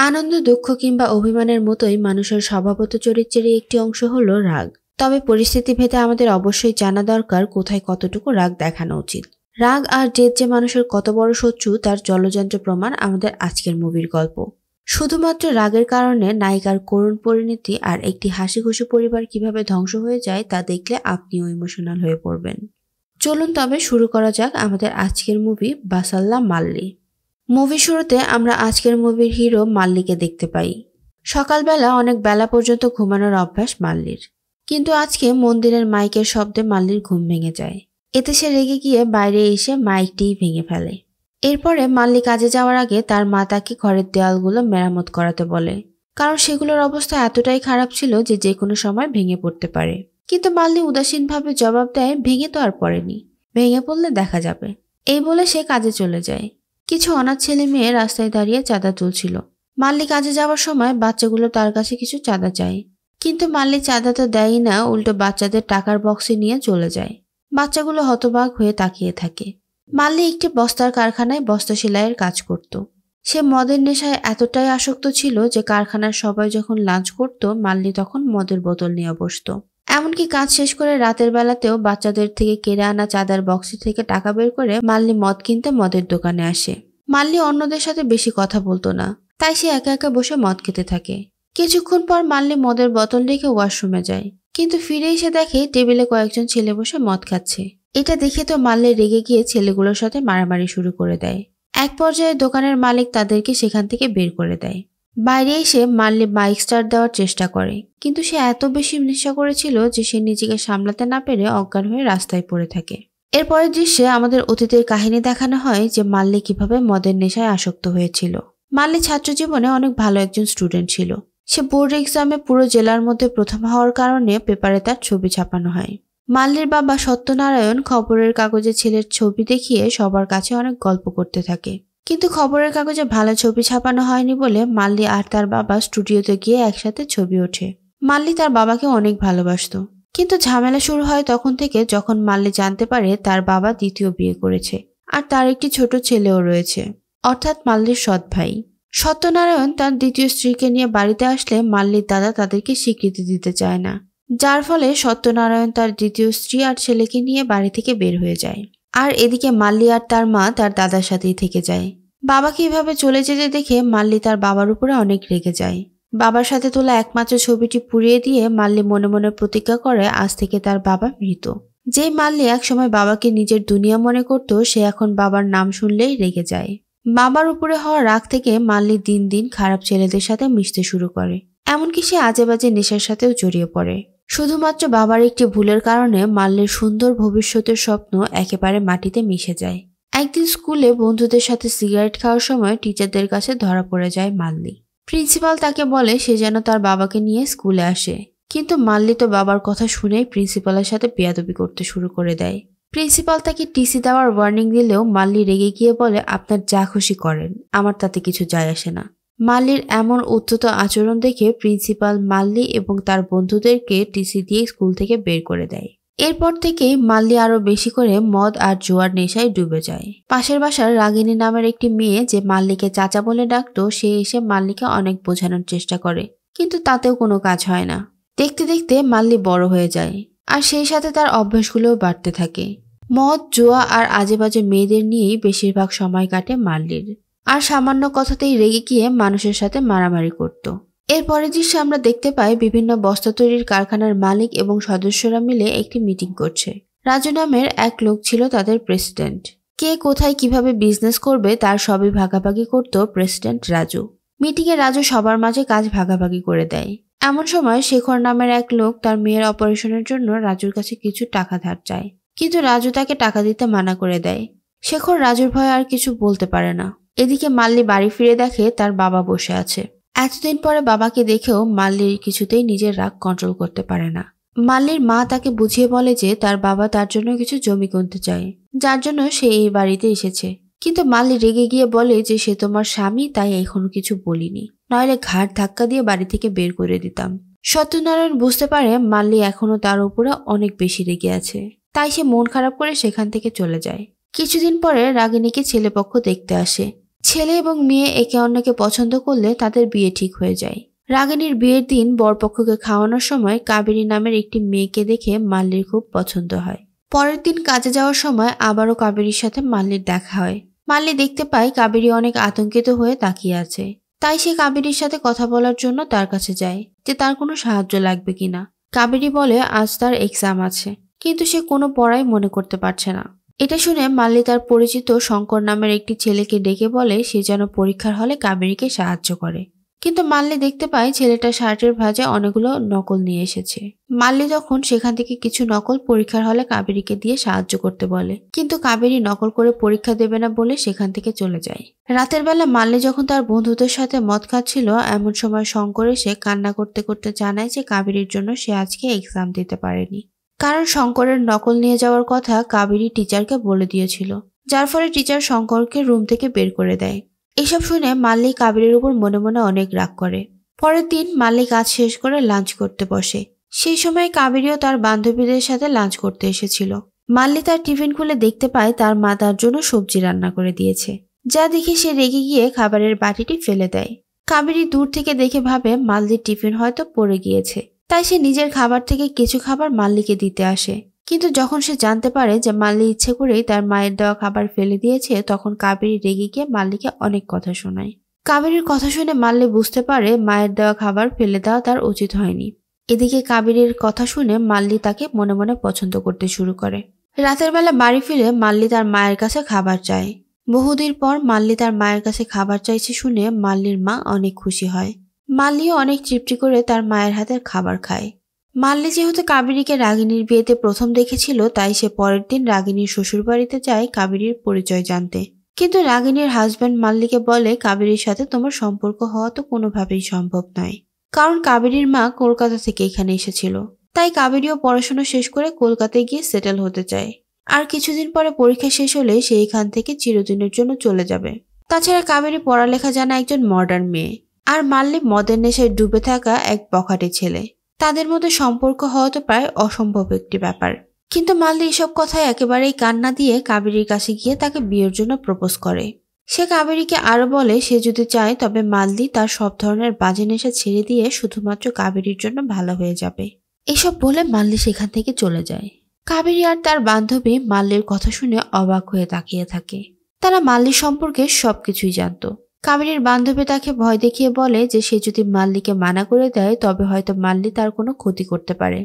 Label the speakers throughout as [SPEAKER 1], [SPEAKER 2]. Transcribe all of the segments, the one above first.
[SPEAKER 1] আনন্দ, দুঃখ কিংবা অভিমানের মতোই মানুষের স্বভাবত চরিত্রেরই একটি অংশ হলো রাগ। তবে পরিস্থিতি ভেদে আমাদের অবশ্যই জানা দরকার কোথায় কতটুকু রাগ দেখানো উচিত। রাগ আর জেদ যে মানুষের কত বড় শত্রু তার জলজান্ত প্রমাণ আমাদের আজকের মুভির গল্প। শুধুমাত্র রাগের কারণে নায়িকার করুণ পরিণতি আর একটি হাসিখুশি পরিবার কিভাবে ধ্বংস হয়ে যায় তা দেখলে আপনিও ইমোশনাল হয়ে পড়বেন। চলুন তবে শুরু করা যাক আমাদের আজকের মুভি বাসাল্লা মাল্লি। মুভি শুরুতে আমরা আজকের মুভির হিরো মাল্লিকে দেখতে পাই। সকালবেলা অনেক বেলা পর্যন্ত ঘুমানোর অভ্যাস মাল্লির, কিন্তু আজকে মন্দিরের মাইকের শব্দে মাল্লির ঘুম ভেঙে যায়। এতে সে রেগে গিয়ে বাইরে এসে মাইকটিই ভেঙে ফেলে। এরপরে মাল্লি কাজে যাওয়ার আগে তার মা তাকে ঘরের দেওয়ালগুলো মেরামত করাতে বলে, কারণ সেগুলোর অবস্থা এতটাই খারাপ ছিল যে যে কোনো সময় ভেঙে পড়তে পারে। কিন্তু মাল্লি উদাসীনভাবে জবাব দেয়, ভেঙে তো আর পড়েনি, ভেঙে পড়লে দেখা যাবে। এই বলে সে কাজে চলে যায়। কিছু অনাথ ছেলে মেয়ে রাস্তায় দাঁড়িয়ে চাঁদা তুলছিল। মাল্লি কাজে যাওয়ার সময় বাচ্চাগুলো তার কাছে কিছু চাঁদা চায়, কিন্তু মাল্লি চাঁদা তো দেয়ই না, উল্টো বাচ্চাদের টাকার বক্সে নিয়ে চলে যায়। বাচ্চাগুলো হতবাক হয়ে তাকিয়ে থাকে। মাল্লি একটি বস্তার কারখানায় বস্তা সেলাইয়ের কাজ করত। সে মদের নেশায় এতটাই আসক্ত ছিল যে কারখানার সবাই যখন লাঞ্চ করত মাল্লি তখন মদের বোতল নিয়ে বসত। এমনকি কাজ শেষ করে রাতের বেলাতেও বাচ্চাদের থেকে কেড়ে আনা চাঁদার বক্স থেকে টাকা বের করে মাল্লি মদ কিনতে মদের দোকানে আসে। মাল্লি অন্যদের সাথে বেশি কথা বলতো না, তাই সে একা একা বসে মদ খেতে থাকে। কিছুক্ষণ পর মাল্লি মদের বোতল রেখে ওয়াশরুমে যায়, কিন্তু ফিরে এসে দেখে টেবিলে কয়েকজন ছেলে বসে মদ খাচ্ছে। এটা দেখে তো মাল্লি রেগে গিয়ে ছেলেগুলোর সাথে মারামারি শুরু করে দেয়। এক পর্যায়ে দোকানের মালিক তাদেরকে সেখান থেকে বের করে দেয়। বাইরে এসে মাল্লি বাইক স্টার্ট দেওয়ার চেষ্টা করে, কিন্তু সে এত বেশি নেশা করেছিল যে সে নিজেকে সামলাতে না পেরে অজ্ঞান হয়ে রাস্তায় পড়ে থাকে। এরপরের দৃশ্যে আমাদের অতীতের কাহিনী দেখানো হয় যে মাল্লি কিভাবে মদের নেশায় আসক্ত হয়েছিল। মাল্লি ছাত্র জীবনে অনেক ভালো একজন স্টুডেন্ট ছিল। সে বোর্ড এক্সামে পুরো জেলার মধ্যে প্রথম হওয়ার কারণে পেপারে তার ছবি ছাপানো হয়। মাল্লির বাবা সত্যনারায়ণ খবরের কাগজে ছেলের ছবি দেখিয়ে সবার কাছে অনেক গল্প করতে থাকে, কিন্তু খবরের কাগজে ভালো ছবি ছাপানো হয়নি বলে মাল্লি আর তার বাবা স্টুডিওতে গিয়ে একসাথে ছবি ওঠে। মাল্লি তার বাবাকে অনেক ভালোবাসত, কিন্তু ঝামেলা শুরু হয় তখন থেকে যখন মাল্লি জানতে পারে তার বাবা দ্বিতীয় বিয়ে করেছে আর তার একটি ছোট ছেলেও রয়েছে, অর্থাৎ মাল্লির সৎ ভাই। সত্যনারায়ণ তার দ্বিতীয় স্ত্রীকে নিয়ে বাড়িতে আসলে মাল্লির দাদা তাদেরকে স্বীকৃতি দিতে চায় না, যার ফলে সত্যনারায়ণ তার দ্বিতীয় স্ত্রী আর ছেলেকে নিয়ে বাড়ি থেকে বের হয়ে যায়। আর এদিকে মাল্লি আর তার মা তার দাদার সাথেই থেকে যায়। বাবাকে এভাবে চলে যেতে দেখে মাল্লি তার বাবার উপরে অনেক রেগে যায়। বাবার সাথে তোলা একমাত্র ছবিটি পুড়িয়ে দিয়ে মাল্লি মনে মনে প্রতিজ্ঞা করে আজ থেকে তার বাবা মৃত। যেই মাল্লি একসময় বাবাকে নিজের দুনিয়া মনে করত, সে এখন বাবার নাম শুনলেই রেগে যায়। বাবার উপরে হওয়া রাগ থেকে মাল্লি দিন দিন খারাপ ছেলেদের সাথে মিশতে শুরু করে, এমনকি সে আজে বাজে নেশার সাথেও জড়িয়ে পড়ে। শুধুমাত্র বাবার একটি ভুলের কারণে মাল্লির সুন্দর ভবিষ্যতের স্বপ্ন একেবারে মাটিতে মিশে যায়। একদিন স্কুলে বন্ধুদের সাথে সিগারেট খাওয়ার সময় টিচারদের কাছে ধরা পড়ে যায় মাল্লি। প্রিন্সিপাল তাকে বলে সে যেন তার বাবাকে নিয়ে স্কুলে আসে, কিন্তু মাল্লি তো বাবার কথা শুনেই প্রিন্সিপালের সাথে বেয়াদবি করতে শুরু করে দেয়। প্রিন্সিপাল তাকে টিসি দেওয়ার ওয়ার্নিং দিলেও মাল্লি রেগে গিয়ে বলে, আপনার যা খুশি করেন, আমার তাতে কিছু যায় আসে না। মাল্লির এমন উদ্ধত আচরণ দেখে প্রিন্সিপাল মাল্লি এবং তার বন্ধুদেরকে টিসি দিয়ে স্কুল থেকে বের করে দেয়। এরপর থেকেই মাল্লি আরো বেশি করে মদ আর জুয়ার নেশায় ডুবে যায়। পাশের বাসার রাগিনী নামের একটি মেয়ে যে মাল্লিকে চাচা বলে ডাকতো, সে এসে মাল্লিকে অনেক বোঝানোর চেষ্টা করে, কিন্তু তাতেও কোনো কাজ হয় না। দেখতে দেখতে মাল্লি বড় হয়ে যায়, আর সেই সাথে তার অভ্যাসগুলোও বাড়তে থাকে। মদ, জুয়া আর আজে বাজে মেয়েদের নিয়েই বেশিরভাগ সময় কাটে মাল্লির, আর সামান্য কথাতেই রেগে গিয়ে মানুষের সাথে মারামারি করত। এরপরের দৃশ্যে আমরা দেখতে পাই বিভিন্ন বস্তা তৈরির কারখানার মালিক এবং সদস্যরা মিলে একটি মিটিং করছে। রাজু নামের এক লোক ছিল তাদের প্রেসিডেন্ট। কে কোথায় কিভাবে বিজনেস করবে তার সবই ভাগাভাগি করত প্রেসিডেন্ট রাজু। মিটিংয়ে রাজু সবার মাঝে কাজ ভাগাভাগি করে দেয়। এমন সময় শেখর নামের এক লোক তার মেয়ের অপারেশনের জন্য রাজুর কাছে কিছু টাকা ধার চায়, কিন্তু রাজু তাকে টাকা দিতে মানা করে দেয়। শেখর রাজুর ভয়ে আর কিছু বলতে পারে না। এদিকে মাল্লি বাড়ি ফিরে দেখে তার বাবা বসে আছে। এতদিন পরে বাবাকে দেখেও মাল্লির কিছুতেই নিজের রাগ কন্ট্রোল করতে পারে না। মাল্লির মা তাকে বুঝিয়ে বলে যে তার বাবা তার জন্য কিছু জমি কিনতে চায়, যার জন্য সে এই বাড়িতে এসেছে। কিন্তু মাল্লি রেগে গিয়ে বলে যে সে তোমার স্বামী, তাই এখনো কিছু বলিনি, নইলে ঘাড় ধাক্কা দিয়ে বাড়ি থেকে বের করে দিতাম। সত্যনারায়ণ বুঝতে পারে মাল্লি এখনো তার উপরে অনেক বেশি রেগে আছে, তাই সে মন খারাপ করে সেখান থেকে চলে যায়। কিছুদিন পরে রাগিনীকে ছেলেপক্ষ দেখতে আসে। ছেলে এবং মেয়ে একে অন্যকে পছন্দ করলে তাদের বিয়ে ঠিক হয়ে যায়। রাগিনীর বিয়ের দিন বরপক্ষকে খাওয়ানোর সময় কাবেরী নামের একটি মেয়েকে দেখে মাল্লির খুব পছন্দ হয়। পরের দিন কাজে যাওয়ার সময় আবারও কাবেরীর সাথে মাল্লির দেখা হয়। মাল্লি দেখতে পায় কাবেরী অনেক আতঙ্কিত হয়ে তাকিয়ে আছে। তাই সে কাবেরীর সাথে কথা বলার জন্য তার কাছে যায় যে তার কোনো সাহায্য লাগবে কিনা। কাবেরী বলে আজ তার এক্সাম আছে, কিন্তু সে কোনো পড়াই মনে করতে পারছে না। এটা শুনে মাল্লি তার পরিচিত শঙ্কর নামের একটি ছেলেকে ডেকে বলে সে যেন পরীক্ষার হলে কাবেরীকে সাহায্য করে। কিন্তু মাল্লি দেখতে পায় ছেলেটা শার্টের ভাঁজে অনেকগুলো নকল নিয়ে এসেছে। মাল্লি তখন সেখান থেকে কিছু নকল পরীক্ষার হলে কাবেরীকে দিয়ে সাহায্য করতে বলে, কিন্তু কাবেরী নকল করে পরীক্ষা দেবে না বলে সেখান থেকে চলে যায়। রাতের বেলা মাল্লি যখন তার বন্ধুদের সাথে মদ খাচ্ছিল, এমন সময় শঙ্কর এসে কান্না করতে করতে জানায় যে কাবেরীর জন্য সে আজকে এক্সাম দিতে পারেনি, কারণ শঙ্করের নকল নিয়ে যাওয়ার কথা কাবেরী টিচারকে বলে দিয়েছিল, যার ফলে টিচার শঙ্করকে রুম থেকে বের করে দেয়। এসব শুনে মাল্লি কাবেরীর উপর মনে মনে অনেক রাগ করে। পরের দিন মাল্লি কাজ শেষ করে লাঞ্চ করতে বসে। সেই সময় কাবেরীও তার বান্ধবীদের সাথে লাঞ্চ করতে এসেছিল। মাল্লি তার টিফিন খুলে দেখতে পায় তার মা তার জন্য সবজি রান্না করে দিয়েছে, যা দেখে সে রেগে গিয়ে খাবারের বাটিটি ফেলে দেয়। কাবেরী দূর থেকে দেখে ভাবে মাল্লির টিফিন হয়তো পড়ে গিয়েছে, তাই সে নিজের খাবার থেকে কিছু খাবার মাল্লিকে দিতে আসে। কিন্তু যখন সে জানতে পারে যে মাল্লি ইচ্ছে করেই তার মায়ের দেওয়া খাবার ফেলে দিয়েছে, তখন কাবেরী রেগে গিয়ে মাল্লিকে অনেক কথা শোনায়। কাবেরীর কথা শুনে মাল্লি বুঝতে পারে মায়ের দেওয়া খাবার ফেলে দেওয়া তার উচিত হয়নি। এদিকে কাবেরীর কথা শুনে মাল্লি তাকে মনে মনে পছন্দ করতে শুরু করে। রাতের বেলা বাড়ি ফিরে মাল্লি তার মায়ের কাছে খাবার চায়। বহুদিন পর মাল্লি তার মায়ের কাছে খাবার চাইছে শুনে মাল্লির মা অনেক খুশি হয়। মাল্লিও অনেক তৃপ্তি করে তার মায়ের হাতের খাবার খায়। মাল্লি যেহেতু কাবেরীকে রাগিনীর বিয়েতে প্রথম দেখেছিল, তাই সে পরের দিন রাগিনীর শ্বশুরবাড়িতে যায় কাবেরীর পরিচয় জানতে। কিন্তু রাগিনীর হাজব্যান্ড মাল্লিকে বলে কাবেরীর সাথে তোমার সম্পর্ক হওয়া তো কোনোভাবেই সম্ভব নয়, কারণ কাবেরীর মা কলকাতা থেকে এখানে এসেছিল। তাই কাবেরীও পড়াশোনা শেষ করে কলকাতায় গিয়ে সেটেল হতে চায়, আর কিছুদিন পরে পরীক্ষা শেষ হলে সে এখান থেকে চিরদিনের জন্য চলে যাবে। তাছাড়া কাবেরী পড়ালেখা জানা একজন মডার্ন মেয়ে, আর মাল্লি মদের নেশায় ডুবে থাকা এক বখাটে ছেলে। তাদের মধ্যে সম্পর্ক হওয়া তো প্রায় অসম্ভব একটি ব্যাপার। কিন্তু মাল্লি এসব কথায় একেবারেই কান না দিয়ে কাবেরীর কাছে গিয়ে তাকে বিয়ের জন্য প্রপোজ করে। সে কাবেরীকে আরো বলে সে যদি চায় তবে মাল্লি তার সব ধরনের বাজে নেশা ছেড়ে দিয়ে শুধুমাত্র কাবেরীর জন্য ভালো হয়ে যাবে। এসব বলে মাল্লি সেখান থেকে চলে যায়। কাবেরী আর তার বান্ধবী মাল্লির কথা শুনে অবাক হয়ে তাকিয়ে থাকে। তারা মাল্লি সম্পর্কে সবকিছুই জানত। কাবেরীর বান্ধবী তাকে ভয় দেখিয়ে বলে যে সে যদি মাল্লিকে মানা করে দেয় তবে হয়তো মাল্লি তার কোনো ক্ষতি করতে পারে।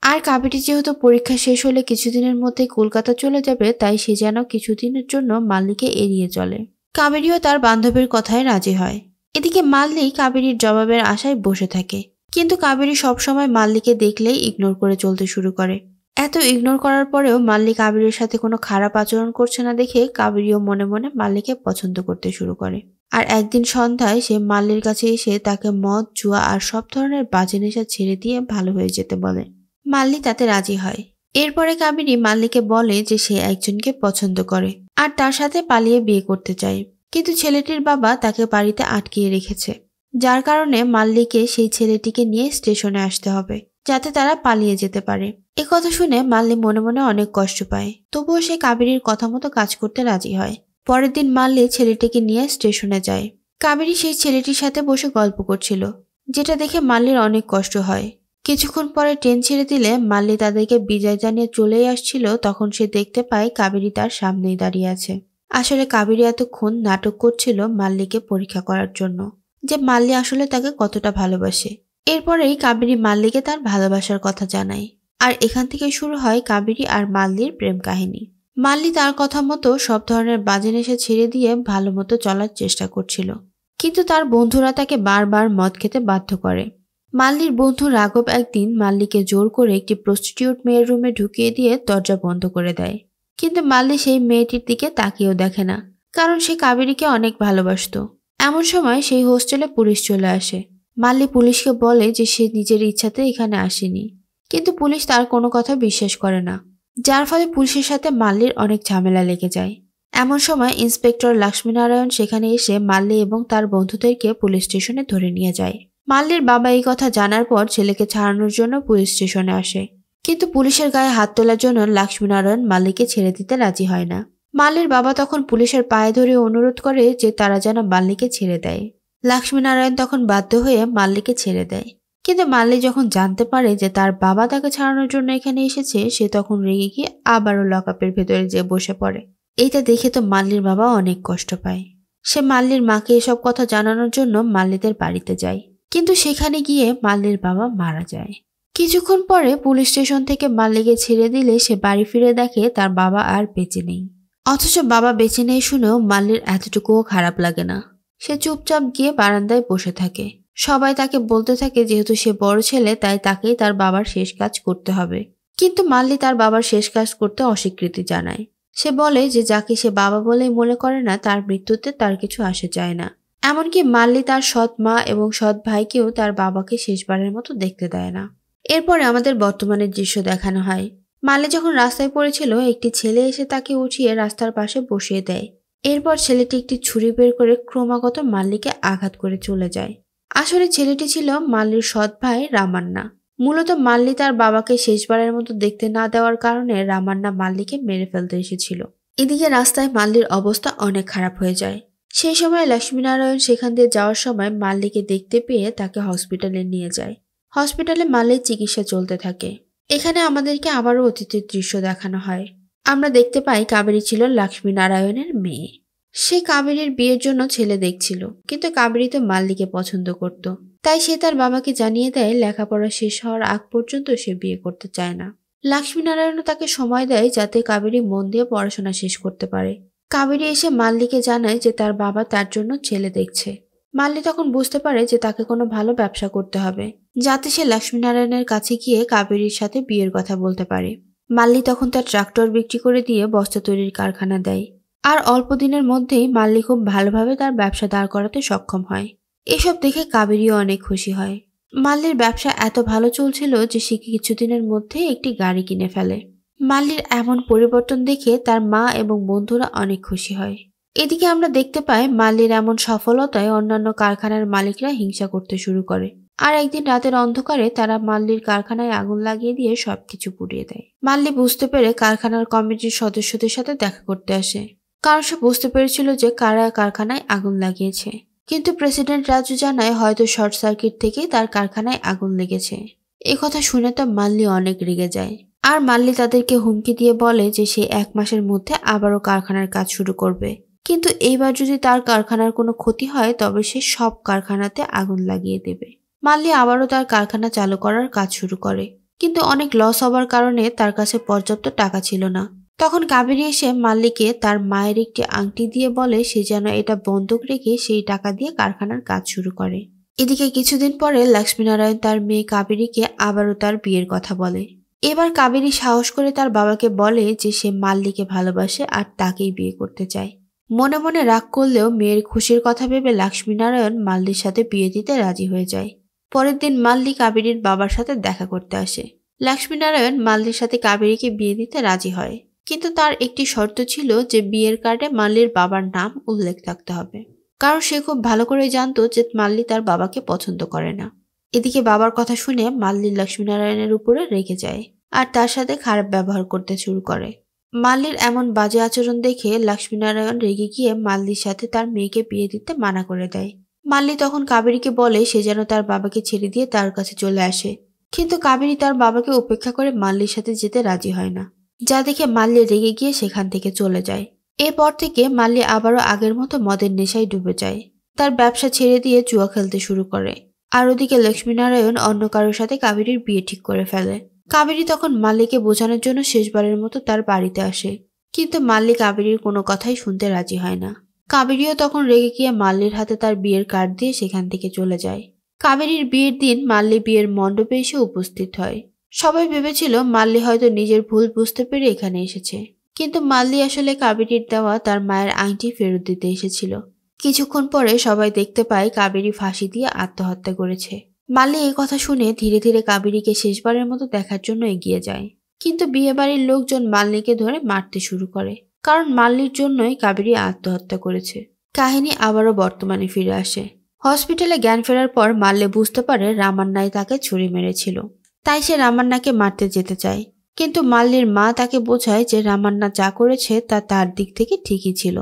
[SPEAKER 1] আর কাবেরী যেহেতু পরীক্ষা শেষ হলে কিছুদিনের মধ্যেই কলকাতা চলে যাবে, তাই সে যেন কিছুদিনের জন্য মাল্লিকে এড়িয়ে চলে। কাবেরীও তার বান্ধবীর কথায় রাজি হয়। এদিকে মাল্লি কাবেরীর জবাবের আশায় বসে থাকে, কিন্তু কাবেরী সবসময় মাল্লিকে দেখলেই ইগনোর করে চলতে শুরু করে। এত ইগনোর করার পরেও মাল্লি কাবেরীর সাথে কোনো খারাপ আচরণ করছে না দেখে কাবেরীও মনে মনে মাল্লিকে পছন্দ করতে শুরু করে। আর একদিন সন্ধ্যায় সে মাল্লির কাছে এসে তাকে মদ, জুয়া আর সব ধরনের বাজে নেশা ছেড়ে দিয়ে ভালো হয়ে যেতে বলে। মাল্লি তাতে রাজি হয়। এরপরে কাবেরী মাল্লিকে বলে যে সে একজনকে পছন্দ করে আর তার সাথে পালিয়ে বিয়ে করতে চায়, কিন্তু ছেলেটির বাবা তাকে বাড়িতে আটকিয়ে রেখেছে, যার কারণে মাল্লিকে সেই ছেলেটিকে নিয়ে স্টেশনে আসতে হবে যাতে তারা পালিয়ে যেতে পারে। কথা শুনে মাল্লি মনে মনে অনেক কষ্ট পায়, তবুও সে কাবেরীর কথা মতো কাজ করতে রাজি হয়। পরের দিন মাল্লি ছেলেটিকে নিয়ে স্টেশনে যায়। কাবেরী সেই ছেলেটির সাথে বসে গল্প করছিল, যেটা দেখে মাল্লির অনেক কষ্ট হয়। কিছুক্ষণ পরে ট্রেন ছেড়ে দিলে মাল্লি তাদেরকে বিদায় জানিয়ে চলেই আসছিল, তখন সে দেখতে পায় কাবেরী তার সামনেই দাঁড়িয়ে আছে। আসলে কাবেরী এতক্ষণ নাটক করছিল মাল্লিকে পরীক্ষা করার জন্য, যে মাল্লি আসলে তাকে কতটা ভালোবাসে। এরপরেই কাবেরী মাল্লিকে তার ভালোবাসার কথা জানায়, আর এখান থেকে শুরু হয় কাবেরী আর মাল্লির প্রেম কাহিনী। মাল্লি তার কথা মতো সব ধরনের বাজে নেশা ছেড়ে দিয়ে ভালো মতো চলার চেষ্টা করছিল, কিন্তু তার বন্ধুরা তাকে বারবার মদ খেতে বাধ্য করে। মাল্লির বন্ধু রাঘব একদিন মাল্লিকে জোর করে একটি প্রস্টিটিউট মেয়ের রুমে ঢুকিয়ে দিয়ে দরজা বন্ধ করে দেয়, কিন্তু মাল্লি সেই মেয়েটির দিকে তাকিয়েও দেখে না, কারণ সে কাবেরীকে অনেক ভালোবাসত। এমন সময় সেই হোস্টেলে পুলিশ চলে আসে। মাল্লি পুলিশকে বলে যে সে নিজের ইচ্ছাতে এখানে আসেনি, কিন্তু পুলিশ তার কোনো কথা বিশ্বাস করে না, যার ফলে পুলিশের সাথে মাল্লির অনেক ঝামেলা লেগে যায়। এমন সময় ইন্সপেক্টর লক্ষ্মীনারায়ণ সেখানে এসে মাল্লি এবং তার বন্ধুদেরকে পুলিশ স্টেশনে ধরে নিয়ে যায়। মাল্লির বাবা এই কথা জানার পর ছেলেকে ছাড়ানোর জন্য পুলিশ স্টেশনে আসে, কিন্তু পুলিশের গায়ে হাত তোলার জন্য লক্ষ্মীনারায়ণ মাল্লিকে ছেড়ে দিতে রাজি হয় না। মাল্লির বাবা তখন পুলিশের পায়ে ধরে অনুরোধ করে যে তারা যেন মাল্লিকে ছেড়ে দেয়। লক্ষ্মীনারায়ণ তখন বাধ্য হয়ে মাল্লিকে ছেড়ে দেয়। কিন্তু মাল্লি যখন জানতে পারে যে তার বাবা তাকে ছাড়ানোর জন্য এখানে এসেছে, সে তখন রেগে গিয়ে আবারও লকআপের ভেতরে যেয়ে বসে পড়ে। এইটা দেখে তো মাল্লির বাবা অনেক কষ্ট পায়। সে মাল্লির মাকে এসব কথা জানানোর জন্য মাল্লিদের বাড়িতে যায়, কিন্তু সেখানে গিয়ে মাল্লির বাবা মারা যায়। কিছুক্ষণ পরে পুলিশ স্টেশন থেকে মাল্লিকে ছেড়ে দিলে সে বাড়ি ফিরে দেখে তার বাবা আর বেঁচে নেই। অথচ বাবা বেঁচে নেই শুনেও মাল্লির এতটুকুও খারাপ লাগে না। সে চুপচাপ গিয়ে বারান্দায় বসে থাকে। সবাই তাকে বলতে থাকে যেহেতু সে বড় ছেলে তাই তাকেই তার বাবার শেষ কাজ করতে হবে। কিন্তু মাল্লি তার বাবার শেষ কাজ করতে অস্বীকৃতি জানায়। সে বলে যে যাকে সে বাবা বলেই মনে করে না তার মৃত্যুতে তার কিছু আসে যায় না। এমনকি মাল্লি তার সৎ মা এবং সৎ ভাইকেও তার বাবাকে শেষবারের মতো দেখতে দেয় না। এরপরে আমাদের বর্তমানের দৃশ্য দেখানো হয়। মাল্লি যখন রাস্তায় পড়েছিল, একটি ছেলে এসে তাকে উঠিয়ে রাস্তার পাশে বসিয়ে দেয়। এরপর ছেলেটি একটি ছুরি বের করে ক্রমাগত মাল্লিকে আঘাত করে চলে যায়। আসলে ছেলেটি ছিল মাল্লির সৎ ভাই রামান্না। মূলত মাল্লি তার বাবাকে শেষবারের মতো দেখতে না দেওয়ার কারণে রামান্না মাল্লিকে মেরে ফেলতে এসেছিল। এদিকে রাস্তায় মাল্লির অবস্থা অনেক খারাপ হয়ে যায়। সেই সময় লক্ষ্মীনারায়ণ সেখান দিয়ে যাওয়ার সময় মাল্লিকে দেখতে পেয়ে তাকে হসপিটালে নিয়ে যায়। হসপিটালে মাল্লির চিকিৎসা চলতে থাকে। এখানে আমাদেরকে আবারও অতীতের দৃশ্য দেখানো হয়। আমরা দেখতে পাই কাবেরী ছিল লক্ষ্মীনারায়ণের মেয়ে। সে কাবেরীর বিয়ের জন্য ছেলে দেখছিল, কিন্তু কাবেরী তো মাল্লিকে পছন্দ করত। তাই সে তার বাবাকে জানিয়ে দেয় লেখাপড়া শেষ হওয়ার আগ পর্যন্ত সে বিয়ে করতে চায় না। লক্ষ্মীনারায়ণও তাকে সময় দেয় যাতে কাবেরী মন দিয়ে পড়াশোনা শেষ করতে পারে। কাবেরী এসে মাল্লিকে জানায় যে তার বাবা তার জন্য ছেলে দেখছে। মাল্লি তখন বুঝতে পারে যে তাকে কোনো ভালো ব্যবসা করতে হবে, যাতে সে লক্ষ্মীনারায়ণের কাছে গিয়ে কাবেরীর সাথে বিয়ের কথা বলতে পারে। মাল্লি তখন তার ট্রাক্টর বিক্রি করে দিয়ে বস্তা তৈরির কারখানা দেয়। আর অল্প দিনের মধ্যেই মাল্লি খুব ভালোভাবে তার ব্যবসা দাঁড় করাতে সক্ষম হয়। এসব দেখে কাবেরীও অনেক খুশি হয়। মাল্লির ব্যবসা এত ভালো চলছিল যে সে কিছুদিনের মধ্যে একটি গাড়ি কিনে ফেলে। মাল্লির এমন পরিবর্তন দেখে তার মা এবং বন্ধুরা অনেক খুশি হয়। এদিকে আমরা দেখতে পাই মাল্লির এমন সফলতায় অন্যান্য কারখানার মালিকরা হিংসা করতে শুরু করে। আর একদিন রাতের অন্ধকারে তারা মাল্লির কারখানায় আগুন লাগিয়ে দিয়ে সবকিছু পুড়িয়ে দেয়। মাল্লি বুঝতে পেরে কারখানার কমিটির সদস্যদের সাথে দেখা করতে আসে, কারণ সে বুঝতে পেরেছিল যে কারা কারখানায় আগুন লাগিয়েছে। কিন্তু প্রেসিডেন্ট রাজু জানায় হয়তো শর্ট সার্কিট থেকেই তার কারখানায় আগুন লেগেছে। এই কথা শুনে তো মাল্লি অনেক রেগে যায়। আর মাল্লি তাদেরকে হুমকি দিয়ে বলে যে সে 1 মাসের মধ্যে আবারও কারখানার কাজ শুরু করবে, কিন্তু এইবার যদি তার কারখানার কোনো ক্ষতি হয় তবে সে সব কারখানাতে আগুন লাগিয়ে দেবে। মাল্লি আবারও তার কারখানা চালু করার কাজ শুরু করে, কিন্তু অনেক লস হবার কারণে তার কাছে পর্যাপ্ত টাকা ছিল না। তখন কাবেরী এসে মাল্লিকে তার মায়ের একটি আংটি দিয়ে বলে সে যেন এটা বন্ধক রেখে সেই টাকা দিয়ে কারখানার কাজ শুরু করে। এদিকে কিছুদিন পরে লক্ষ্মীনারায়ণ তার মেয়ে কাবেরীকে আবারও তার বিয়ের কথা বলে। এবার কাবেরী সাহস করে তার বাবাকে বলে যে সে মাল্লিকে ভালোবাসে আর তাকেই বিয়ে করতে চায়। মনে মনে রাগ করলেও মেয়ের খুশির কথা ভেবে লক্ষ্মীনারায়ণ মাল্লির সাথে বিয়ে দিতে রাজি হয়ে যায়। পরের দিন মাল্লি কাবেরীর বাবার সাথে দেখা করতে আসে। লক্ষ্মীনারায়ণ মাল্লির সাথে কাবেরীকে বিয়ে দিতে রাজি হয়, কিন্তু তার একটি শর্ত ছিল যে বিয়ের কার্ডে মাল্লির বাবার নাম উল্লেখ থাকতে হবে, কারণ সে খুব ভালো করে জানতো যে মাল্লি তার বাবাকে পছন্দ করে না। এদিকে বাবার কথা শুনে মাল্লি লক্ষ্মীনারায়ণের উপরে রেগে যায় আর তার সাথে খারাপ ব্যবহার করতে শুরু করে। মাল্লির এমন বাজে আচরণ দেখে লক্ষ্মীনারায়ণ রেগে গিয়ে মাল্লির সাথে তার মেয়েকে বিয়ে দিতে মানা করে দেয়। মাল্লি তখন কাবেরীকে বলে সে যেন তার বাবাকে ছেড়ে দিয়ে তার কাছে চলে আসে, কিন্তু কাবেরী তার বাবাকে উপেক্ষা করে মাল্লির সাথে যেতে রাজি হয় না, যা দেখে মাল্লি রেগে গিয়ে সেখান থেকে চলে যায়। এরপর থেকে মাল্লি আবারও আগের মতো মদের নেশায় ডুবে যায়। তার ব্যবসা ছেড়ে দিয়ে জুয়া খেলতে শুরু করে। আর ওদিকে লক্ষ্মীনারায়ণ অন্য কারোর সাথে কাবেরীর বিয়ে ঠিক করে ফেলে। কাবেরী তখন মাল্লিকে বোঝানোর জন্য শেষবারের মতো তার বাড়িতে আসে, কিন্তু মাল্লি কাবেরীর কোনো কথাই শুনতে রাজি হয় না। কাবেরীও তখন রেগে গিয়ে মাল্লির হাতে তার বিয়ের কার্ড দিয়ে সেখান থেকে চলে যায়। কাবেরীর বিয়ের দিন মাল্লি বিয়ের মণ্ডপে এসে উপস্থিত হয়। সবাই ভেবেছিল মাল্লি হয়তো নিজের ভুল বুঝতে পেরে এখানে এসেছে, কিন্তু মাল্লি আসলে কাবেরীর দেওয়া তার মায়ের আংটি ফেরত দিতে এসেছিল। কিছুক্ষণ পরে সবাই দেখতে পায় কাবেরী ফাঁসি দিয়ে আত্মহত্যা করেছে। মাল্লি এই কথা শুনে ধীরে ধীরে কাবেরীকে শেষবারের মতো দেখার জন্য এগিয়ে যায়, কিন্তু বিয়েবাড়ির লোকজন মাল্লিকে ধরে মারতে শুরু করে, কারণ মাল্লির জন্যই কাবেরী আত্মহত্যা করেছে। কাহিনী আবারও বর্তমানে ফিরে আসে। হসপিটালে জ্ঞান ফেরার পর মাল্লি বুঝতে পারে রামান্নাই তাকে ছুরি মেরেছিল, তাই সে রামান্নাকে মারতে যেতে চায়, কিন্তু মাল্লির মা তাকে বোঝায় যে রামান্না যা করেছে তা তার দিক থেকে ঠিকই ছিল,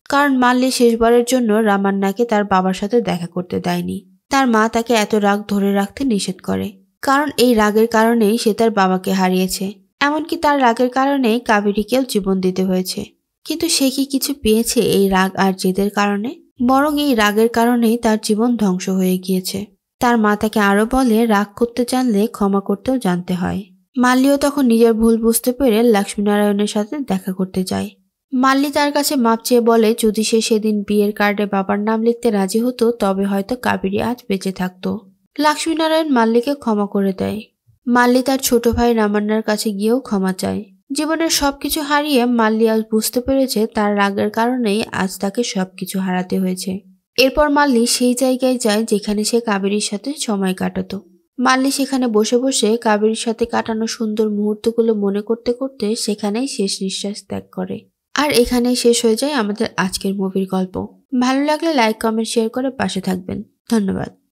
[SPEAKER 1] কারণ মাল্লি শেষবারের জন্য রামান্নাকে তার বাবার সাথে দেখা করতে দেয়নি। তার মা তাকে এত রাগ ধরে রাখতে নিষেধ করে, কারণ এই রাগের কারণেই সে তার বাবাকে হারিয়েছে। এমনকি তার রাগের কারণেই কাবেরীকেও জীবন দিতে হয়েছে। কিন্তু সে কি কিছু পেয়েছে এই রাগ আর জেদের কারণে? বরং এই রাগের কারণেই তার জীবন ধ্বংস হয়ে গিয়েছে। তার মা তাকে আরো বলে, রাগ করতে জানলে ক্ষমা করতেও জানতে হয়। মাল্লিও তখন নিজের ভুল বুঝতে পেরে লক্ষ্মীনারায়ণের সাথে দেখা করতে যায়। মাল্লি তার কাছে মাপ চেয়ে বলে যদি সে সেদিন বিয়ের কার্ডে বাবার নাম লিখতে রাজি হতো তবে হয়তো কাবেরী আজ বেঁচে থাকতো। লক্ষ্মীনারায়ণ মাল্লিকে ক্ষমা করে দেয়। মাল্লি তার ছোট ভাই রামান্নার কাছে গিয়েও ক্ষমা চায়। জীবনের সবকিছু হারিয়ে মাল্লি আজ বুঝতে পেরেছে তার রাগের কারণেই আজ তাকে সবকিছু হারাতে হয়েছে। এরপর মাল্লি সেই জায়গায় যায় যেখানে সে কাবেরীর সাথে সময় কাটাতো। মাল্লি সেখানে বসে বসে কাবেরীর সাথে কাটানো সুন্দর মুহূর্তগুলো মনে করতে করতে সেখানেই শেষ নিঃশ্বাস ত্যাগ করে। আর এখানেই শেষ হয়ে যায় আমাদের আজকের মুভির গল্প। ভালো লাগলে লাইক, কমেন্ট, শেয়ার করে পাশে থাকবেন। ধন্যবাদ।